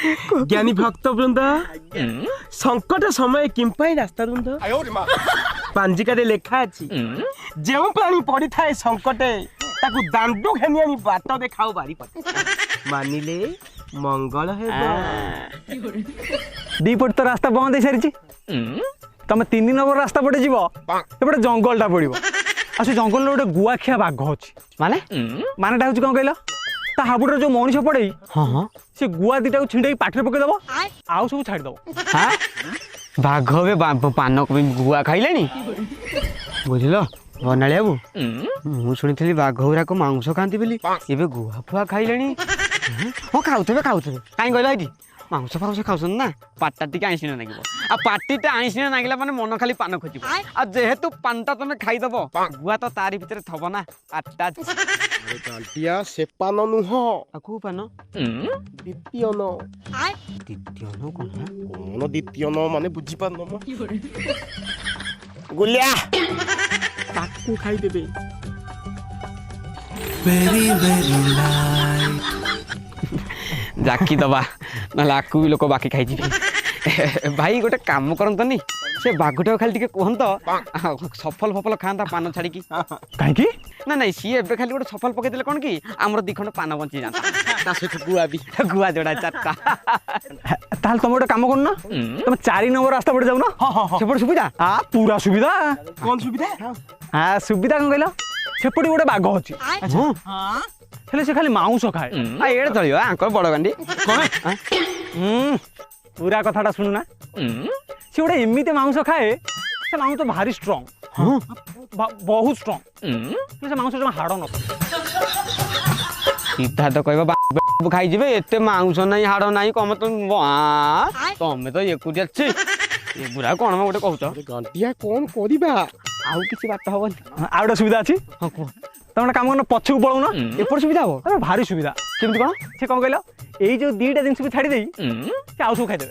ज्ञानी भक्त वृंद संकट समय किंपाई रास्ता रुंद पांजिकारे लेखा अछि जेउ प्राणी पड़ी थाए संकटे ताकू दांडू घेनी आनी बाट देखाओ बारी पते मानिले मंगल हेबो। दीपट तो रास्ता बंद हो सारी तुम 3 नंबर रास्ता पटे जीव एपटे जंगलटा पड़ो आ से जंगल गोटे गुआखिया बाघ अच्छी माने मानेटा हूँ कौन कहल ता हाबुड़ जो मनीष पड़े हाँ से गुआ दीटा छिंडे पाठे पकईदब आउ सब छाड़ीदब। हाँ बाघ बे पान गुआ खाइले बुझल बनाली बाबू मु शुणी बाघ गुराक मांस खाती बोली एबे गुआ फुआ खाइले हाँ खाऊे कहीं कहला ये मांस फाउस खाऊन ना पाटा टी आईसीना लगे आ पार्टीटा आईसीना लगे मैंने मन खाली पान खोज आ जेहेतु पानटा तुम खाईदब गुआ तो तारी भितर थब ना आटा गांटिया से पान नुह कौ पान द्वितीय न द्वितीय न कौन द्वितीय न माने बुझी पान म गुलिया ताकू खाई देबे वेरी वेरी लाइट जाकी दबा ना आकू भी लोक बाकी खाई भाई गोटे काम करतनी से बाघटा खाली टे कहत सफल फफल खाता पान छाड़ी कहीं ना ना सी एबे खाली गोटे सफल पकई देले कौन कि आमर 2 खंड पान बंची जाता गुआ भी गुआ जोड़ा 4टा ताल तुम गोटे कम करना तुम 4 नंबर रास्ता पटे जाऊन सेपटे सुविधा हाँ पूरा सुविधा कौन सुविधा हाँ सुविधा कौन कहल सेपटे गोटे बाघ अच्छी हेले से खाली मांस खाए एड़े चलियो आंकर बड़ गांडी पूरा कथाटा शुणुना से गोटे एमती मांस खाए से मांस तो भारी स्ट्रंग बहुत स्ट्रंग से मांस जमा हाड़ न सीधा तो कह खाई एत मांस ना हाड़ ना कम तुम तो एकुटिया बुरा कौन मैं गोटे कहूच गांटिया कौन करिबा आउ किसी बात हम आ गोटे सुविधा अच्छी हाँ कह तुम गोटे कम कर पछक पलाऊ ना एपट सुविधा हम अरे भारी सुविधा केमती कौन से कौन कहल यही जो 2टा जिन को छाड़ी से आउ सब खाईदे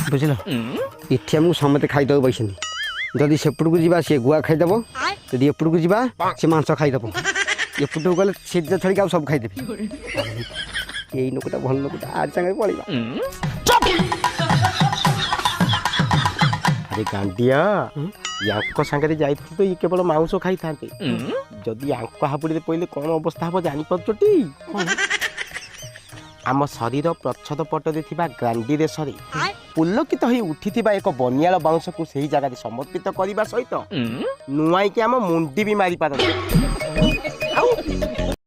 बुझल इथे आमको समते खाईदे पैसा जदि सेपट को जा सी गुआ खाईदेव जदि एपट को जा सी मांस खाईदेव एपट को गले सीधा छड़ी सब खाईदेवी यही लोकटा भल लोकटा आज सागे पड़ेगा अरे गांटिया यांको संगे जाइथि तो ये केवल मांस खाई थांते जदि यांको हापुड़ी पहिले कौन अवस्था हम जानि परछटी आम शरीर प्रच्छद पटरे थिबा गांडी देशरे पुलकित होई उठिथिबा एक बनियाल बाउंस को सही जगह समर्पित करबा सहित नुआई के आम मुंडी भी मारी पारन